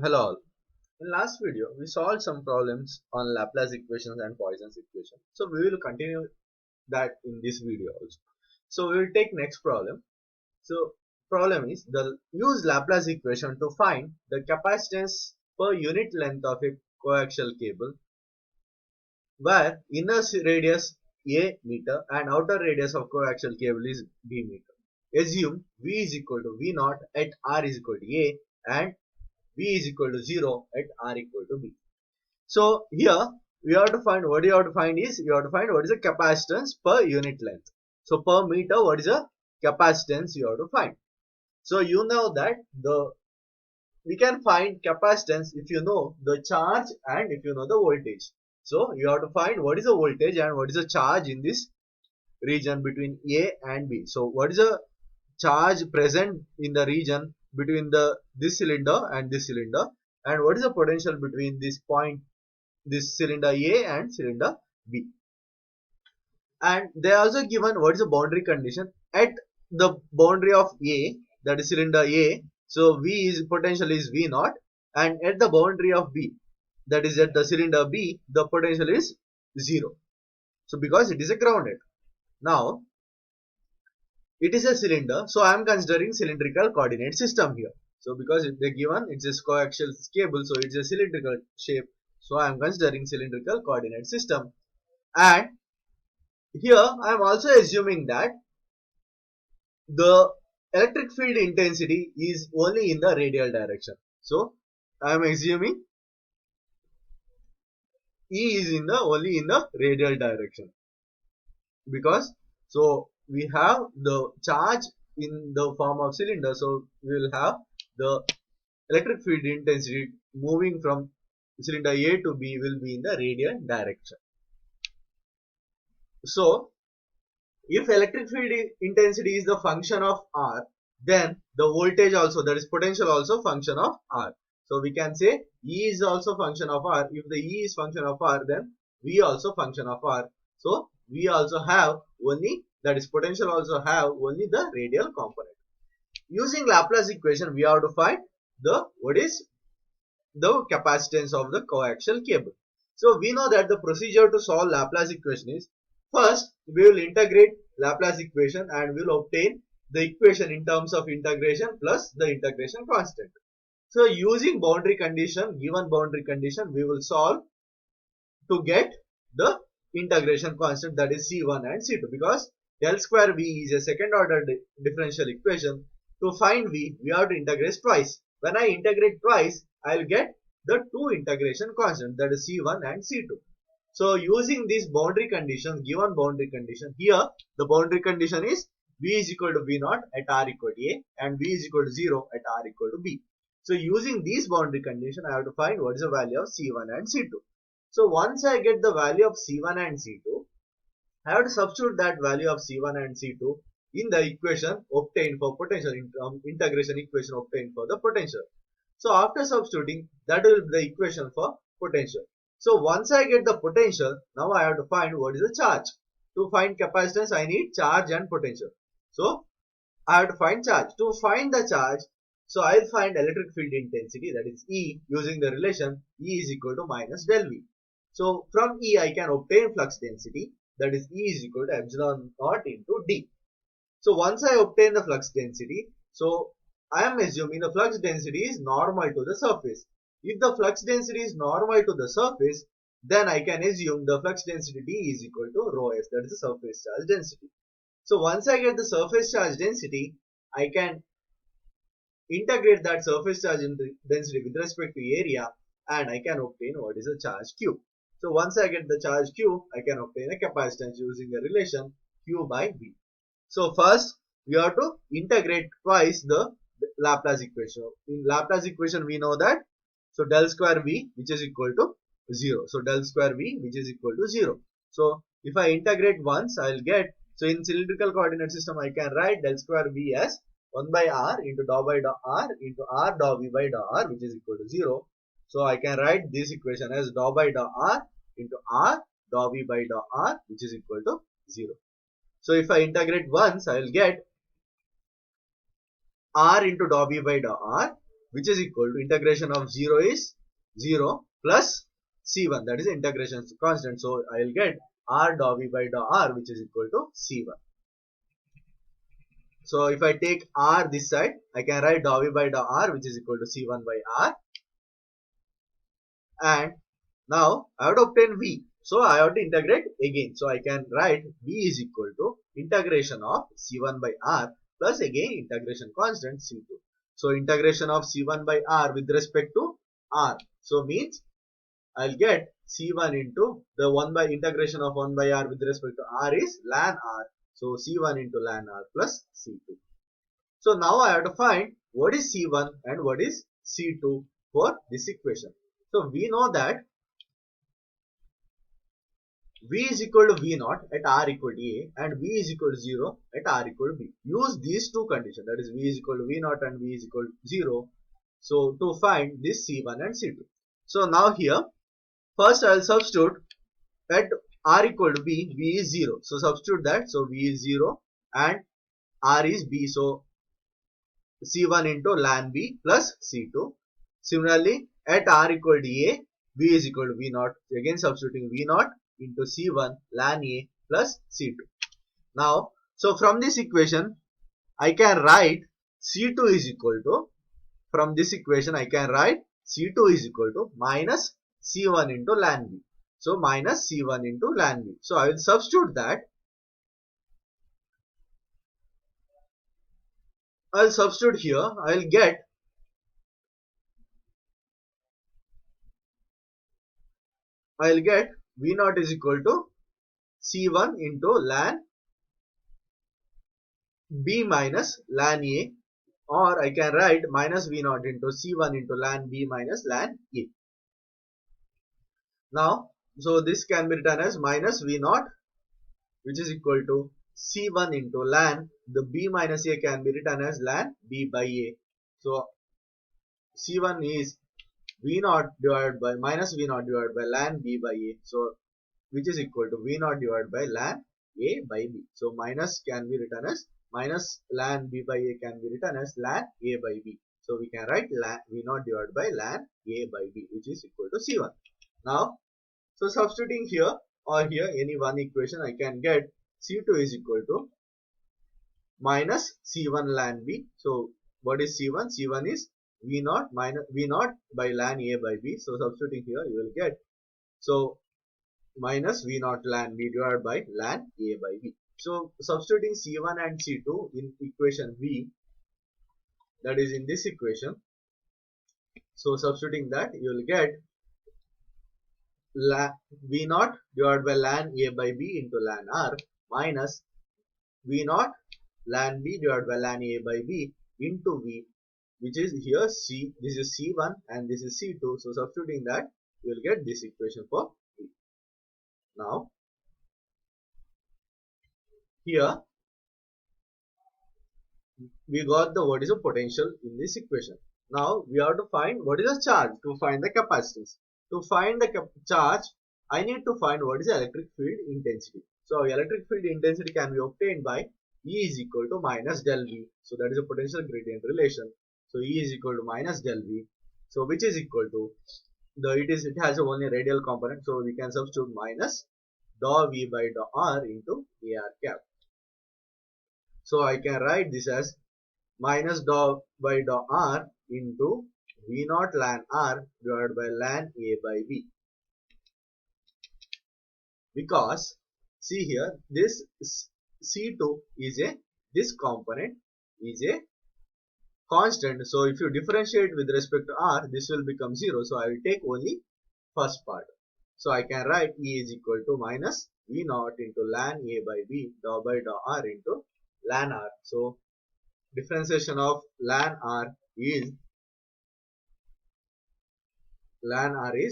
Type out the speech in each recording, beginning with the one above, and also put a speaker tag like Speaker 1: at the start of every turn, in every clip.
Speaker 1: Hello all. In last video, we solved some problems on Laplace equations and Poisson's equation. So we will continue that in this video also. So we will take next problem. So problem is the use Laplace equation to find the capacitance per unit length of a coaxial cable where inner radius A meter and outer radius of coaxial cable is B meter. Assume V is equal to V naught at R is equal to A and V is equal to 0 at R equal to B. So here we have to find what you have to find is you have to find what is the capacitance per unit length. So per meter what is the capacitance you have to find. So you know that we can find capacitance if you know the charge and if you know the voltage. So you have to find what is the voltage and what is the charge in this region between A and B. So what is the charge present in the region between this cylinder and what is the potential between this cylinder A and cylinder B. And they are also given what is the boundary condition at the boundary of A, that is cylinder A. So potential is V naught, and at the boundary of B, that is at the cylinder B, the potential is 0. So because it is a grounded. Now it is a cylinder, so I am considering cylindrical coordinate system here. So because they given it's a coaxial cable, so it's a cylindrical shape, so I am considering cylindrical coordinate system. And here I am also assuming that the electric field intensity is only in the radial direction. So I am assuming E is only in the radial direction, because so we have the charge in the form of cylinder, so we will have the electric field intensity moving from cylinder A to B will be in the radial direction. So if electric field intensity is the function of R, then the voltage also, that is potential also function of R. So we can say E is also function of R. If the E is function of R, then V also function of R. So we also have only, that is potential also have only the radial component. Using Laplace equation, we have to find what is the capacitance of the coaxial cable. So we know that the procedure to solve Laplace equation is, first we will integrate Laplace equation and we will obtain the equation in terms of integration plus the integration constant. So using boundary condition, given boundary condition, we will solve to get the integration constant, that is C1 and C2, because del square V is a second order differential equation. To find V, we have to integrate twice. When I integrate twice, I will get the two integration constant, that is C1 and C2. So using this boundary condition, given boundary condition, here the boundary condition is V is equal to V naught at R equal to A and V is equal to 0 at R equal to B. So using these boundary condition, I have to find what is the value of C1 and C2. So once I get the value of C1 and C2, I have to substitute that value of C1 and C2 in the equation obtained for potential, integration equation obtained for the potential. So after substituting, that will be the equation for potential. So once I get the potential, now I have to find what is the charge. To find capacitance, I need charge and potential. So I have to find charge. To find the charge, so I will find electric field intensity, that is E, using the relation E is equal to minus del V. So from E I can obtain flux density, that is E is equal to epsilon naught into D. So once I obtain the flux density, so I am assuming the flux density is normal to the surface. If the flux density is normal to the surface, then I can assume the flux density D is equal to rho s, that is the surface charge density. So once I get the surface charge density, I can integrate that surface charge density with respect to area and I can obtain what is the charge Q. So once I get the charge Q, I can obtain a capacitance using the relation Q by V. So first we have to integrate twice the Laplace equation. In Laplace equation we know that, so del square V which is equal to 0. So del square V which is equal to 0. So if I integrate once, I will get, so in cylindrical coordinate system I can write del square V as 1 by R into dou by dou R into R dou V by dou R, which is equal to 0. So I can write this equation as dou by dou R into R dou V by dou R, which is equal to 0. So if I integrate once, I will get R into dou V by dou R, which is equal to integration of 0 is 0 plus C1, that is integration constant. So I will get R dou V by dou R, which is equal to C1. So if I take R this side, I can write dou V by dou R, which is equal to C1 by R. And now I have to obtain V. So I have to integrate again. So I can write V is equal to integration of C1 by R plus again integration constant C2. So integration of C1 by R with respect to R. So means I'll get C1 into the 1 by integration of 1 by R with respect to R is ln R. So C1 into ln R plus C2. So now I have to find what is C1 and what is C2 for this equation. So we know that V is equal to V naught at R equal to A and V is equal to 0 at R equal to B. Use these two conditions, that is V is equal to V naught and V is equal to 0. So to find this C1 and C2. So now here first I will substitute at R equal to B, V is 0. So substitute that. So V is 0 and R is B. So C1 into ln B plus C2. Similarly at R equal to A, V is equal to V naught. Again substituting V naught into C1 ln A plus C2. Now, so from this equation, I can write C2 is equal to, from this equation I can write C2 is equal to minus C1 into ln B. So minus C1 into ln B. So I will substitute that. I will substitute here. I will get V naught is equal to C1 into ln B minus ln A, or I can write minus V naught into C1 into ln B minus ln A. Now, so this can be written as minus V naught, which is equal to C1 into ln the B minus A can be written as ln B by A. So C1 is V naught divided by minus V naught divided by ln B by A. So which is equal to V naught divided by ln A by B. So minus can be written as minus ln B by A can be written as ln A by B. So we can write ln V naught divided by ln A by B, which is equal to C1. Now, so substituting here or here any one equation, I can get C2 is equal to minus C1 ln B. So what is C1? C1 is V naught minus V naught by ln A by B. So substituting here you will get, so minus V naught ln B divided by ln A by B. So substituting C1 and C2 in equation V, that is in this equation. So substituting that you will get V naught divided by ln A by B into ln R minus V naught ln B divided by ln A by B into V, which is here C, this is C1 and this is C2. So substituting that you will get this equation for V. Now here we got the what is the potential in this equation. Now we have to find what is the charge to find the capacitance. To find the charge, I need to find what is the electric field intensity. So electric field intensity can be obtained by E is equal to minus del V. So that is a potential gradient relation. So E is equal to minus del V. So which is equal to it has only radial component. So we can substitute minus dou V by dou R into AR cap. So I can write this as minus dou by dou R into V naught ln R divided by ln A by B. Because see here, this C2 is this component is a constant. So if you differentiate with respect to R, this will become 0. So I will take only first part. So I can write E is equal to minus V naught into ln A by B dou by dou R into ln R. So differentiation of ln R is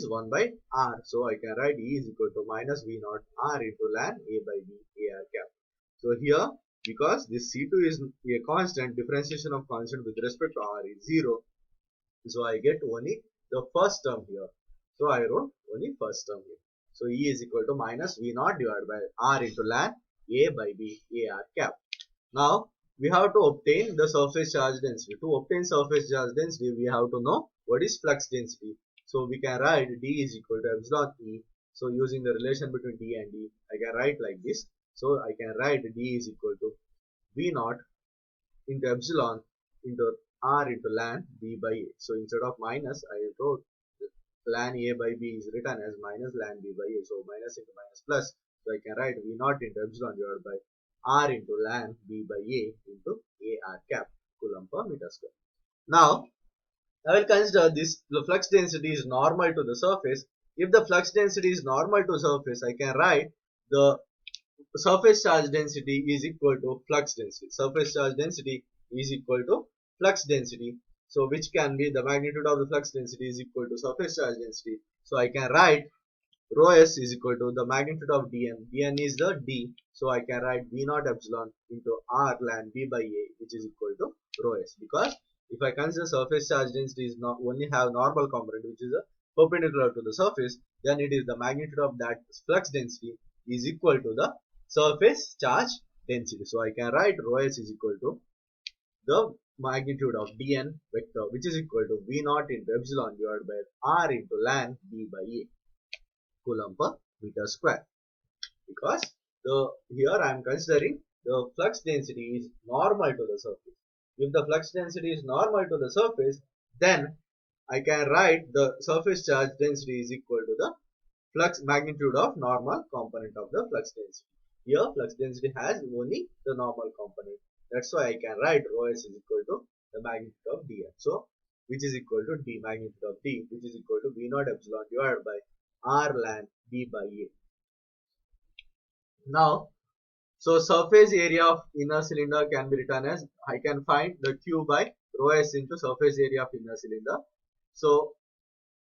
Speaker 1: 1 by R. So I can write E is equal to minus V naught R into ln A by B AR cap. So here, because this C2 is a constant, differentiation of constant with respect to R is 0. So I get only the first term here. So I wrote only first term here. So E is equal to minus V naught divided by R into ln A by B AR cap. Now we have to obtain the surface charge density. To obtain surface charge density, we have to know what is flux density. So we can write D is equal to epsilon E. So using the relation between D and E, I can write like this. So I can write D is equal to V naught into epsilon into R into ln B by A. So instead of minus, I wrote ln A by B is written as minus ln B by A. So minus into minus plus. So I can write V naught into epsilon divided by R into ln B by A into A R cap coulomb per meter square. Now I will consider this, the flux density is normal to the surface. If the flux density is normal to surface, I can write the surface charge density is equal to flux density. Surface charge density is equal to flux density. So which can be the magnitude of the flux density is equal to surface charge density. So I can write rho s is equal to the magnitude of dn. Dn is the d. So I can write v naught epsilon into r ln b by a, which is equal to rho s. Because if I consider surface charge density is not only have normal component, which is a perpendicular to the surface, then it is the magnitude of that flux density is equal to the surface charge density. So I can write rho s is equal to the magnitude of dn vector, which is equal to v naught into epsilon divided by r into ln b by a coulomb per meter square. Because here I am considering the flux density is normal to the surface. If the flux density is normal to the surface, then I can write the surface charge density is equal to the flux magnitude of normal component of the flux density. Here flux density has only the normal component. That's why I can write rho s is equal to the magnitude of dn. So which is equal to d magnitude of d, which is equal to v naught epsilon divided by r ln b by a. Now, so surface area of inner cylinder can be written as, I can find the Q by rho s into surface area of inner cylinder. So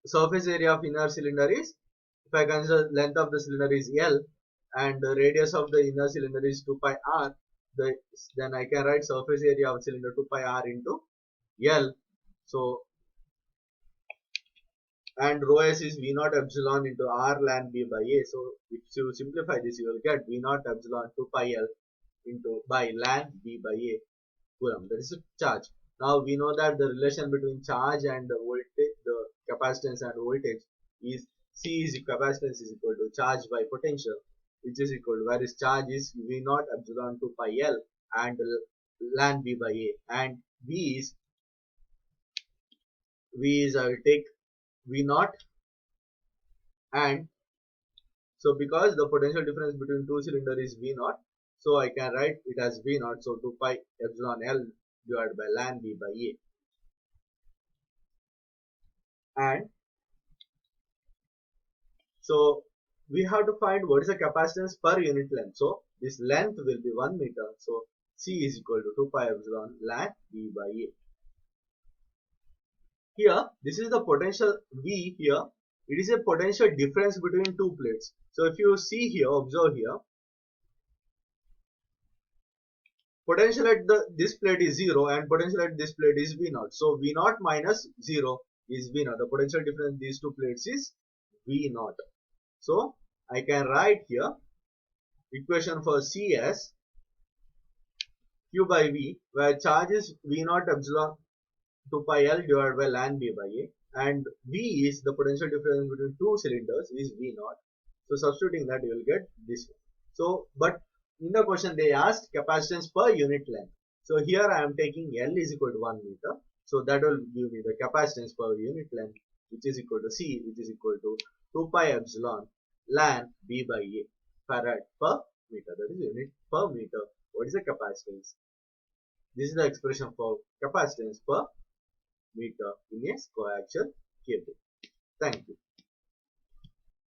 Speaker 1: surface area of inner cylinder is, if I consider length of the cylinder is L and the radius of the inner cylinder is 2 pi r, then I can write surface area of cylinder 2 pi r into L. So and rho s is v naught epsilon into r ln b by a. So if you simplify this, you will get v naught epsilon 2 pi l into by ln b by a coulomb. That is a charge. Now we know that the relation between charge and the voltage, the capacitance and voltage is C is capacitance is equal to charge by potential, which is equal to, whereas charge is v naught epsilon 2 pi l and ln b by a, and v is I will take v naught, and so because the potential difference between two cylinder is v naught, so I can write it as v naught, so 2 pi epsilon l divided by ln b by a. And so we have to find what is the capacitance per unit length. So this length will be 1 meter, so C is equal to 2 pi epsilon ln b by a. Here this is the potential V here. It is a potential difference between two plates. So if you see here, observe here, potential at this plate is 0 and potential at this plate is V naught. So V naught minus 0 is V naught. The potential difference these two plates is V naught. So I can write here equation for C as Q by V, where charge is V naught epsilon 2 pi L divided by ln B by A, and V is the potential difference between two cylinders is V naught. So substituting that, you will get this one. So but in the question they asked capacitance per unit length. So here I am taking L is equal to 1 meter. So that will give me the capacitance per unit length, which is equal to C, which is equal to 2 pi epsilon ln B by A farad per meter. That is unit per meter. What is the capacitance? This is the expression for capacitance per meter in a coaxial cable. Thank you.